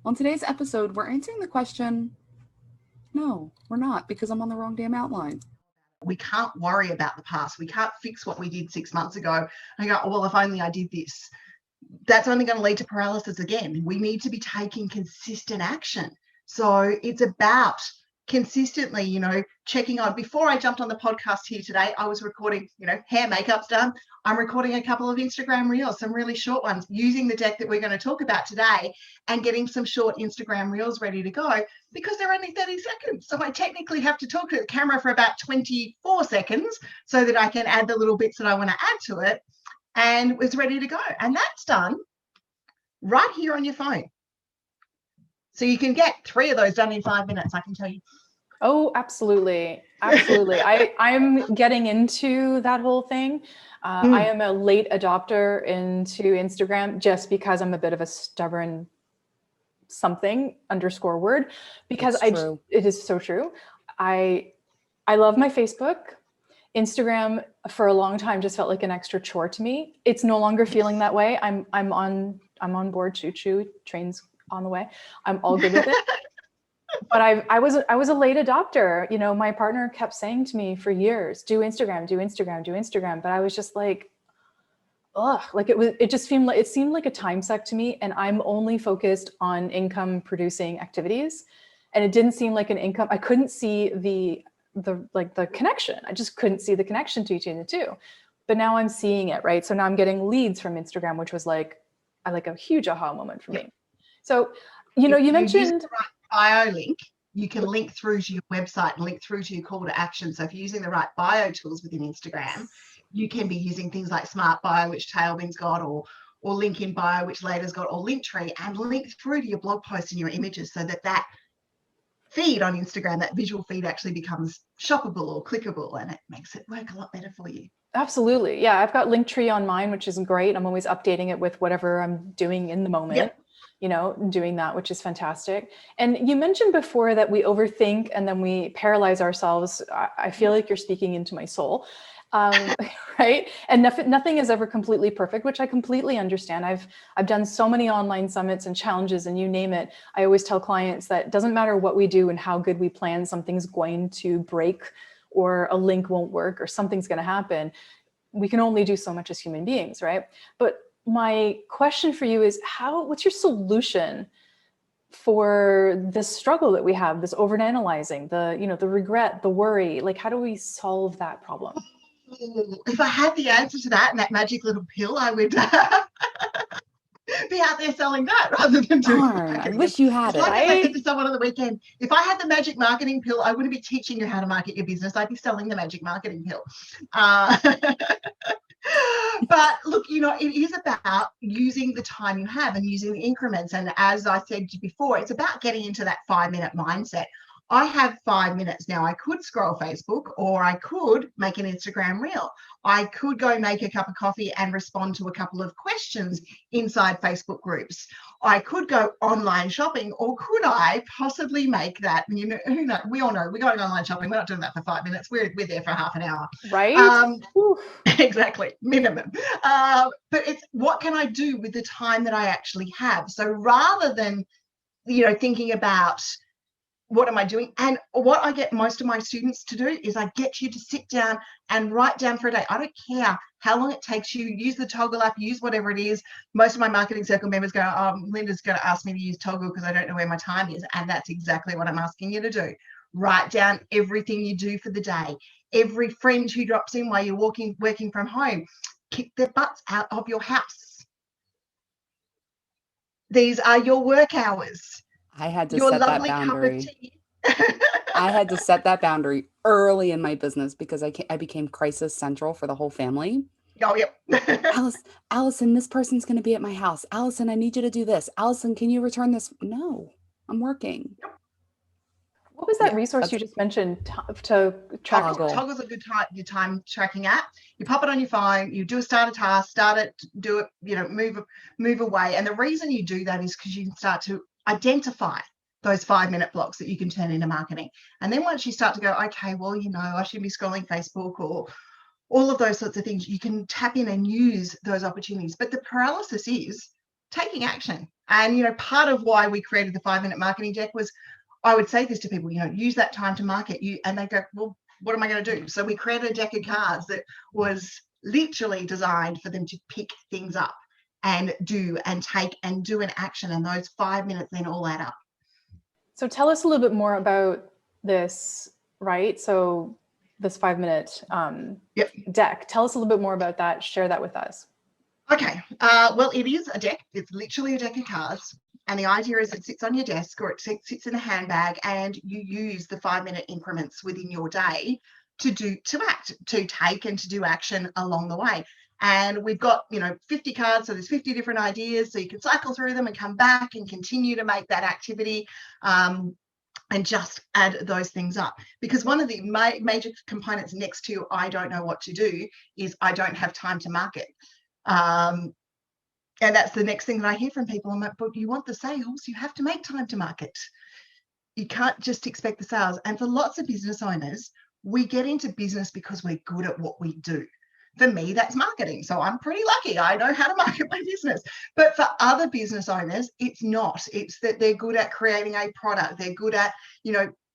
On today's episode, we're answering the question, no, we're not, because I'm on the wrong damn outline. We can't worry about the past. We can't fix what we did 6 months ago and go, oh, well, if only I did this. That's only going to lead to paralysis again. We need to be taking consistent action. So it's about consistently, checking on. Before I jumped on the podcast here today, I was recording, hair, makeup's done. I'm recording a couple of Instagram reels, some really short ones, using the deck that we're going to talk about today and getting some short Instagram reels ready to go because they're only 30 seconds. So I technically have to talk to the camera for about 24 seconds so that I can add the little bits that I want to add to it, and it's ready to go. And that's done right here on your phone. So you can get 3 of those done in 5 minutes, I can tell you. Oh, absolutely. Absolutely. I'm getting into that whole thing. I am a late adopter into Instagram just because I'm a bit of a stubborn _word, because it is so true. I love my Facebook. Instagram for a long time just felt like an extra chore to me. It's no longer feeling that way. I'm on board. Choo-choo, trains on the way. I'm all good with it. But I was a late adopter. My partner kept saying to me for years, do Instagram, do Instagram, do Instagram. But I was just like, ugh, like it seemed like a time suck to me. And I'm only focused on income producing activities. And it didn't seem like an income. I couldn't see the connection. I just couldn't see the connection between the two. But now I'm seeing it, right? So now I'm getting leads from Instagram, which was like a huge aha moment for me. So, you mentioned the right bio link, you can link through to your website and link through to your call to action. So if you're using the right bio tools within Instagram, you can be using things like Smart Bio, which Tailwind's got, or Link in Bio, which Later's got, or Linktree, and link through to your blog posts and your images so that feed on Instagram, that visual feed actually becomes shoppable or clickable, and it makes it work a lot better for you. Absolutely. Yeah, I've got Linktree on mine, which is great. I'm always updating it with whatever I'm doing in the moment. Yep. Doing that, which is fantastic. And you mentioned before that we overthink and then we paralyze ourselves. I feel like you're speaking into my soul, right? And nothing is ever completely perfect, which I completely understand. I've done so many online summits and challenges, and you name it. I always tell clients that it doesn't matter what we do and how good we plan, something's going to break, or a link won't work, or something's going to happen. We can only do so much as human beings, right? But my question for you is what's your solution for this struggle that we have, this overanalyzing, the regret, the worry? Like, how do we solve that problem? If I had the answer to that and that magic little pill, I would be out there selling that rather than doing I wish you had it. Like I said to someone on the weekend, if I had the magic marketing pill, I wouldn't be teaching you how to market your business. I'd be selling the magic marketing pill. But look, it is about using the time you have and using the increments. And as I said before, it's about getting into that 5-minute mindset. I have 5 minutes now. I could scroll Facebook, or I could make an Instagram reel. I could go make a cup of coffee and respond to a couple of questions inside Facebook groups. I could go online shopping, or could I possibly make that? We all know we're going online shopping. We're not doing that for 5 minutes. We're there for half an hour. Right. Exactly. Minimum. But it's what can I do with the time that I actually have? So rather than, thinking about what am I doing? And what I get most of my students to do is I get you to sit down and write down for a day. I don't care how long it takes you. Use the Toggle app, use whatever it is. Most of my Marketing Circle members go, Linda's going to ask me to use Toggle because I don't know where my time is. And that's exactly what I'm asking you to do. Write down everything you do for the day. Every friend who drops in while you're working from home, kick their butts out of your house. These are your work hours. I had to set that boundary. I had to set that boundary early in my business because I became crisis central for the whole family. Oh, yep. Allison, this person's going to be at my house. Allison, I need you to do this. Allison, can you return this? No, I'm working. What was that resource you just mentioned to track? Toggle's a good time tracking app. You pop it on your phone, you do start a task, start it, do it, move away. And the reason you do that is because you can start to identify those 5-minute blocks that you can turn into marketing. And then once you start to go, okay, well, I should be scrolling Facebook or all of those sorts of things, you can tap in and use those opportunities. But the paralysis is taking action. And, part of why we created the 5-minute marketing deck was I would say this to people, use that time to market you. And they go, well, what am I going to do? So we created a deck of cards that was literally designed for them to pick things up and do and take and do an action. And those 5 minutes then all add up. So tell us a little bit more about this, right? So this 5-minute deck. Tell us a little bit more about that. Share that with us. Okay. Well, it is a deck. It's literally a deck of cards. And the idea is it sits on your desk or it sits in a handbag, and you use the 5-minute increments within your day to act, to take and to do action along the way. And we've got, 50 cards. So there's 50 different ideas. So you can cycle through them and come back and continue to make that activity. And just add those things up, because one of the major components next to I don't know what to do is I don't have time to market. And that's the next thing that I hear from people. I'm like, but you want the sales, you have to make time to market. You can't just expect the sales. And for lots of business owners, we get into business because we're good at what we do. For me, that's marketing. So I'm pretty lucky. I know how to market my business. But for other business owners, it's not. It's that they're good at creating a product. They're good at,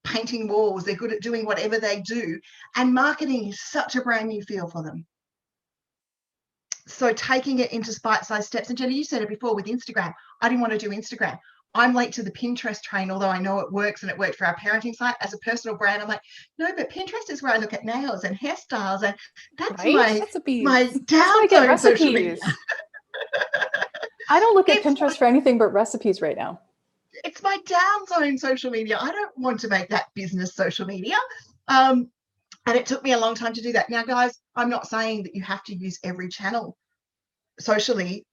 painting walls. They're good at doing whatever they do. And marketing is such a brand new field for them. So taking it into bite-sized steps. And Jenny, you said it before with Instagram. I didn't want to do Instagram. I'm late to the Pinterest train, although I know it works and it worked for our parenting site. As a personal brand, I'm like, no, but Pinterest is where I look at nails and hairstyles, and that's my down social media. I don't look at Pinterest for anything but recipes right now. It's my down zone social media. I don't want to make that business social media. And it took me a long time to do that. Now, guys, I'm not saying that you have to use every channel socially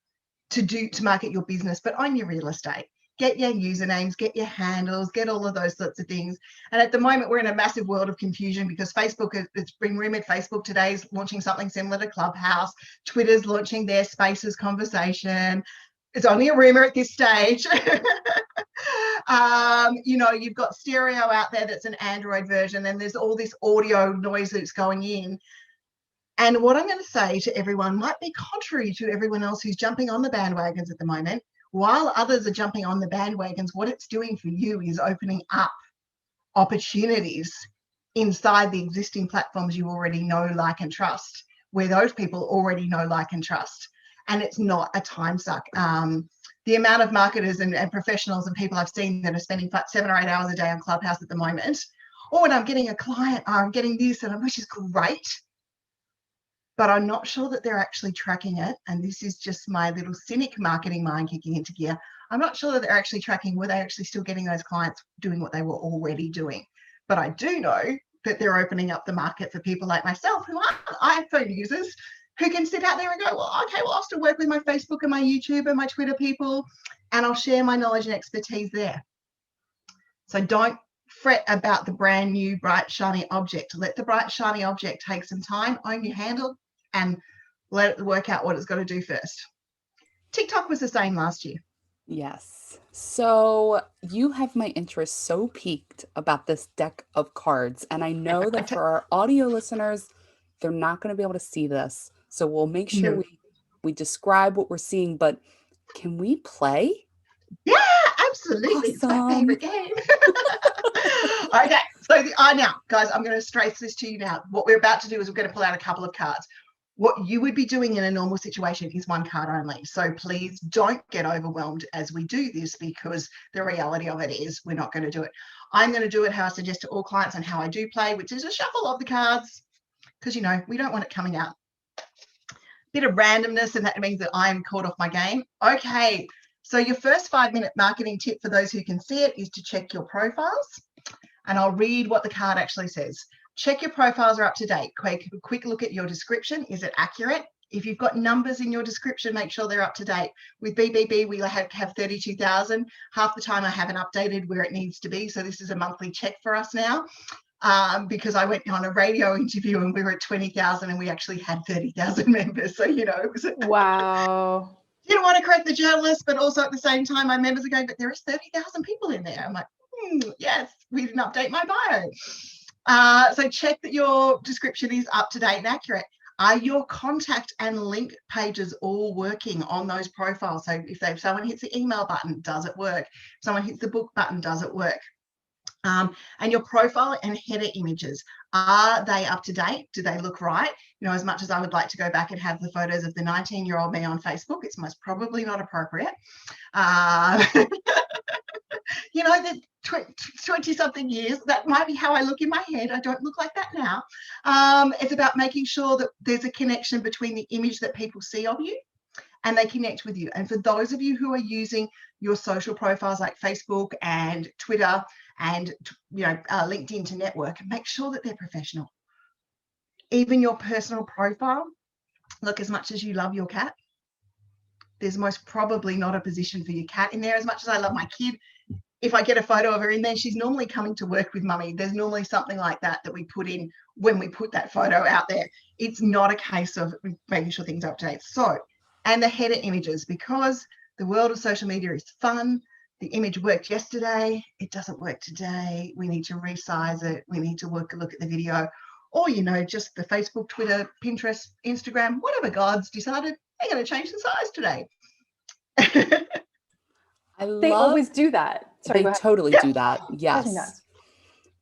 to market your business, but own your real estate. Get your usernames, get your handles, get all of those sorts of things. And at the moment, we're in a massive world of confusion because Facebook, it's been rumored Facebook today is launching something similar to Clubhouse. Twitter's launching their Spaces conversation. It's only a rumor at this stage. You've got stereo out there that's an Android version, and there's all this audio noise that's going in. And what I'm going to say to everyone might be contrary to everyone else who's jumping on the bandwagons at the moment. While others are jumping on the bandwagons, what it's doing for you is opening up opportunities inside the existing platforms you already know, like, and trust, where those people already know, like, and trust. And it's not a time suck. The amount of marketers and professionals and people I've seen that are spending 7 or 8 hours a day on Clubhouse at the moment, or when I'm getting a client, I'm getting this, and which is great. But I'm not sure that they're actually tracking it. And this is just my little cynic marketing mind kicking into gear. I'm not sure that they're actually tracking, were they actually still getting those clients doing what they were already doing. But I do know that they're opening up the market for people like myself who aren't iPhone users, who can sit out there and go, well, okay, well, I'll still work with my Facebook and my YouTube and my Twitter people, and I'll share my knowledge and expertise there. So don't fret about the brand new bright shiny object. Let the bright shiny object take some time, own your handle, and let it work out what it's got to do first. TikTok was the same last year. Yes. So you have my interest so piqued about this deck of cards. And I know that for our audio listeners, they're not going to be able to see this. So we'll make sure we describe what we're seeing, but can we play? Yeah, absolutely. Awesome. It's my favorite game. Okay, so now, guys, I'm going to stress this to you now. What we're about to do is we're going to pull out a couple of cards. What you would be doing in a normal situation is one card only. So please don't get overwhelmed as we do this, because the reality of it is we're not going to do it. I'm going to do it how I suggest to all clients and how I do play, which is a shuffle of the cards, because, we don't want it coming out. Bit of randomness, and that means that I'm caught off my game. Okay, so your first 5-minute marketing tip for those who can see it is to check your profiles. And I'll read what the card actually says. Check your profiles are up to date. Quick look at your description. Is it accurate? If you've got numbers in your description, make sure they're up to date. With BBB, we have 32,000. Half the time I haven't updated where it needs to be. So this is a monthly check for us now, because I went on a radio interview and we were at 20,000 and we actually had 30,000 members. So, it was wow. Didn't want to correct the journalists, but also at the same time, my members are going, but there is 30,000 people in there. I'm like, yes, we didn't update my bio. So check that your description is up to date and accurate. Are your contact and link pages all working on those profiles? So if someone hits the email button, does it work? If someone hits the book button, does it work? And your profile and header images, are they up to date? Do they look right? You know, as much as I would like to go back and have the photos of the 19-year-old me on Facebook, it's most probably not appropriate. You know, the 20-something years, that might be how I look in my head. I don't look like that now. It's about making sure that there's a connection between the image that people see of you and they connect with you. And for those of you who are using your social profiles like Facebook and Twitter and, you know, LinkedIn to network, make sure that they're professional. Even your personal profile, look, as much as you love your cat, there's most probably not a position for your cat in there. As much as I love my kid, if I get a photo of her in there, she's normally coming to work with mummy. There's normally something like that we put in when we put that photo out there. It's not a case of making sure things are up to date. So, and the header images, because the world of social media is fun. The image worked yesterday. It doesn't work today. We need to resize it. We need to look at the video. Or, you know, just the Facebook, Twitter, Pinterest, Instagram, whatever God's decided, they're going to change the size today. They always do that. Sorry, they totally do that. Yes.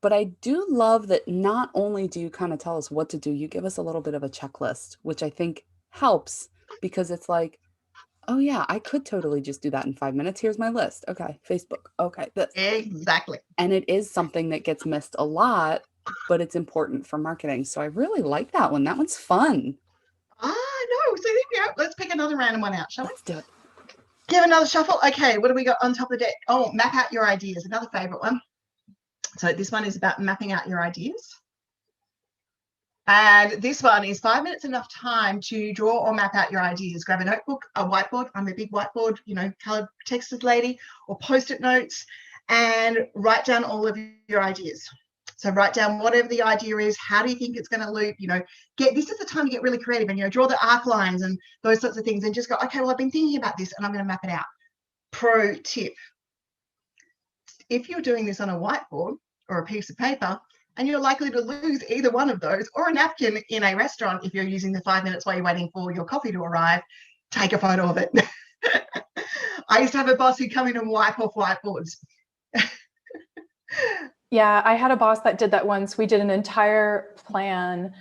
But I do love that not only do you kind of tell us what to do, you give us a little bit of a checklist, which I think helps because it's like, oh yeah, I could totally just do that in 5 minutes. Here's my list. Okay, Facebook. Okay, this. Exactly. And it is something that gets missed a lot, but it's important for marketing. So I really like that one. That one's fun. No. So there we go. Let's pick another random one out, shall we? Let's do it. Give another shuffle. Okay, what do we got on top of the deck? Oh, map out your ideas. Another favorite one. So this one is about mapping out your ideas. And this one is 5 minutes enough time to draw or map out your ideas. Grab a notebook, a whiteboard. I'm a big whiteboard, you know, colored texted lady, or post-it notes, and write down all of your ideas. So write down whatever the idea is. How do you think it's going to loop? You know, this is the time to get really creative and, you know, draw the arc lines and those sorts of things and just go, okay, well, I've been thinking about this and I'm going to map it out. Pro tip. If you're doing this on a whiteboard or a piece of paper and you're likely to lose either one of those, or a napkin in a restaurant, if you're using the 5 minutes while you're waiting for your coffee to arrive, take a photo of it. I used to have a boss who'd come in and wipe off whiteboards. Yeah, I had a boss that did that once. We did an entire plan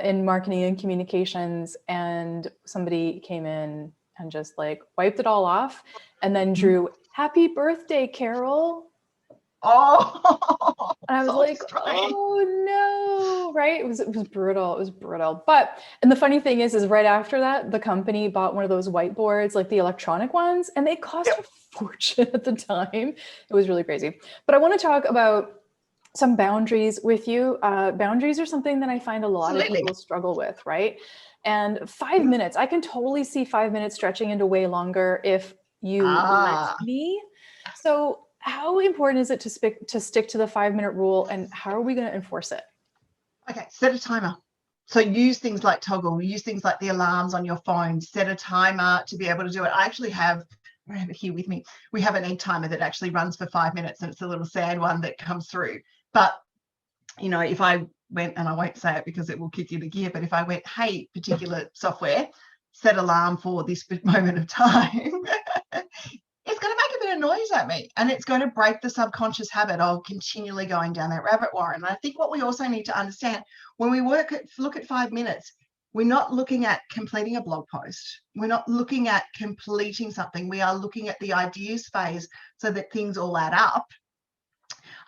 in marketing and communications, and somebody came in and just like wiped it all off and then drew "Happy Birthday, Carol." Oh, and I was like, oh no, right? It was brutal. It was brutal. But, and the funny thing is right after that, the company bought one of those whiteboards, like the electronic ones, and they cost a fortune at the time. It was really crazy. But I want to talk about some boundaries with you. Boundaries are something that I find a lot of people struggle with, right? And 5 minutes, I can totally see 5 minutes stretching into way longer if you let me. So how important is it to stick to the 5 minute rule, and how are we going to enforce it? Okay, set a timer. So use things like Toggle, use things like the alarms on your phone, set a timer to be able to do it. I actually have it here with me. We have an egg timer that actually runs for 5 minutes, and it's a little sad one that comes through. But, you know, if I went, and I won't say it because it will kick you into gear, but if I went, hey, particular software, set alarm for this moment of time, it's going to make a bit of noise at me, and it's going to break the subconscious habit of continually going down that rabbit warren. And I think what we also need to understand when we look at 5 minutes, we're not looking at completing a blog post. We're not looking at completing something. We are looking at the ideas phase so that things all add up.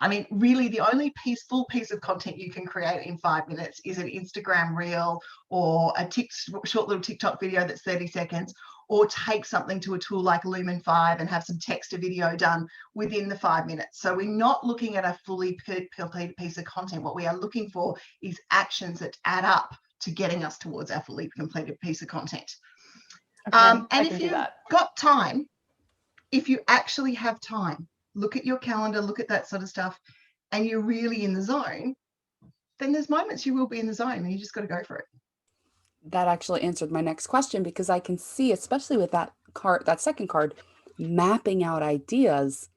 I mean, really, the only full piece of content you can create in 5 minutes is an Instagram reel or a short little TikTok video that's 30 seconds, or take something to a tool like Lumen 5 and have some text to video done within the 5 minutes. So we're not looking at a fully completed piece of content. What we are looking for is actions that add up to getting us towards our fully completed piece of content. Okay, and if you've got time, if you actually have time, look at your calendar, look at that sort of stuff, and you're really in the zone, then there's moments you will be in the zone and you just got to go for it. That actually answered my next question, because I can see, especially with that card, that second card, mapping out ideas,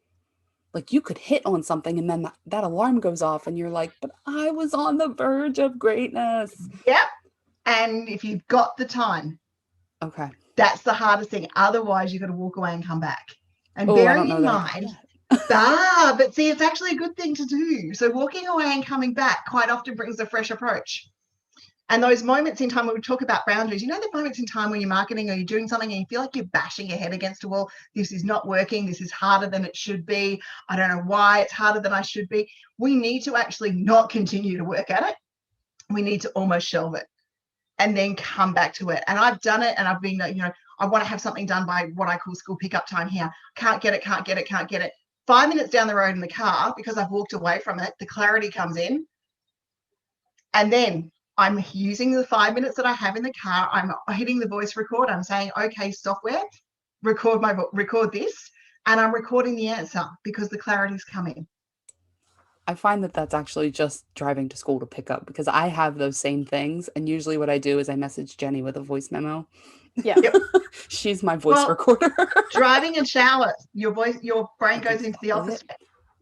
like you could hit on something and then that alarm goes off and you're like, but I was on the verge of greatness. Yep. And if you've got the time, okay, that's the hardest thing. Otherwise, you've got to walk away and come back. And oh, I don't bearing know in that I can do mind, that. but see, it's actually a good thing to do. So walking away and coming back quite often brings a fresh approach. And those moments in time when we talk about boundaries, you know, the moments in time when you're marketing or you're doing something and you feel like you're bashing your head against a wall. This is not working. This is harder than it should be. I don't know why it's harder than I should be. We need to actually not continue to work at it. We need to almost shelve it and then come back to it. And I've done it, and I've been, you know, I want to have something done by what I call school pickup time here. Can't get it. 5 minutes down the road in the car, because I've walked away from it, the clarity comes in. And then I'm using the 5 minutes that I have in the car. I'm hitting the voice record. I'm saying, okay, software, record this. And I'm recording the answer because the clarity's coming. I find that that's actually just driving to school to pick up, because I have those same things. And usually what I do is I message Jenny with a voice memo. Yeah. Yep. She's my voice recorder. Driving and shower, your brain goes into the opposite.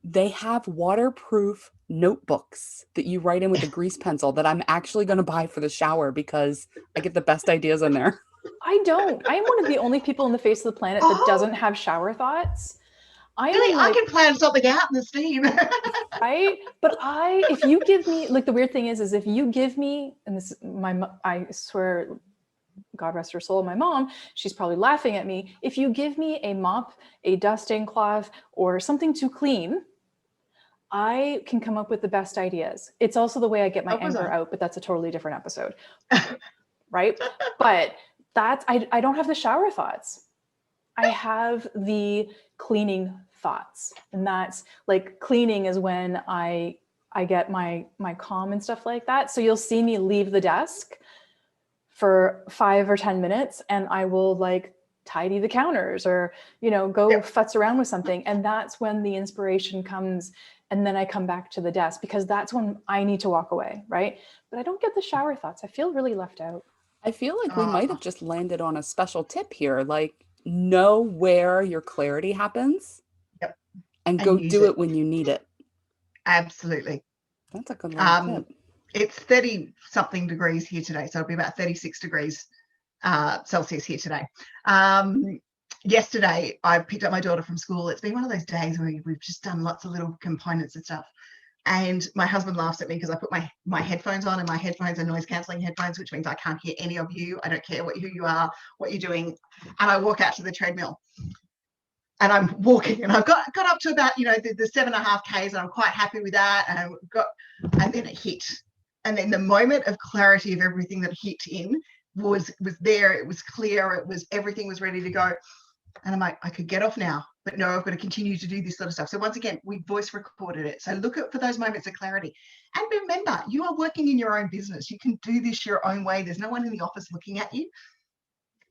They have waterproof notebooks that you write in with a grease pencil that I'm actually going to buy for the shower, because I get the best ideas in there. I don't. I'm one of the only people on the face of the planet that doesn't have shower thoughts. I can plan something out in the steam. Right? But if you give me, like, the weird thing is if you give me, and this, I swear, God rest her soul, my mom, she's probably laughing at me. If you give me a mop, a dusting cloth, or something to clean, I can come up with the best ideas. It's also the way I get my anger out, but that's a totally different episode. Right? But I don't have the shower thoughts. I have the cleaning thoughts. And that's like, cleaning is when I get my calm and stuff like that. So you'll see me leave the desk for 5 or 10 minutes and I will like tidy the counters or, you know, go futz around with something. And that's when the inspiration comes. And then I come back to the desk, because that's when I need to walk away. Right. But I don't get the shower thoughts. I feel really left out. I feel like we might have just landed on a special tip here. Like, know where your clarity happens. Yep. And go do it when you need it. Absolutely. That's a good little tip. It's 30 something degrees here today. So it'll be about 36 degrees Celsius here today. Yesterday, I picked up my daughter from school. It's been one of those days where we've just done lots of little components and stuff. And my husband laughs at me because I put my headphones on, and my headphones are noise cancelling headphones, which means I can't hear any of you. I don't care who you are, what you're doing. And I walk out to the treadmill. And I'm walking, and I've got up to about, you know, the 7.5 Ks, and I'm quite happy with that. And then it hit. And then the moment of clarity of everything that hit in was there. It was clear. Everything was ready to go. And I'm like, I could get off now, but no, I've got to continue to do this sort of stuff. So once again, we voice recorded it. So look for those moments of clarity. And remember, you are working in your own business. You can do this your own way. There's no one in the office looking at you.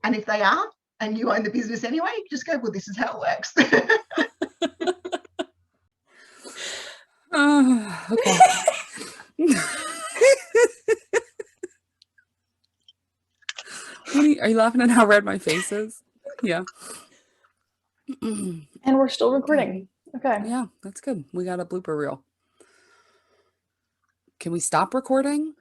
And if they are, and you own the business anyway, just go, well, this is how it works. Okay. Are you laughing at how red my face is? Yeah. And we're still recording. Okay. Yeah, that's good. We got a blooper reel. Can we stop recording?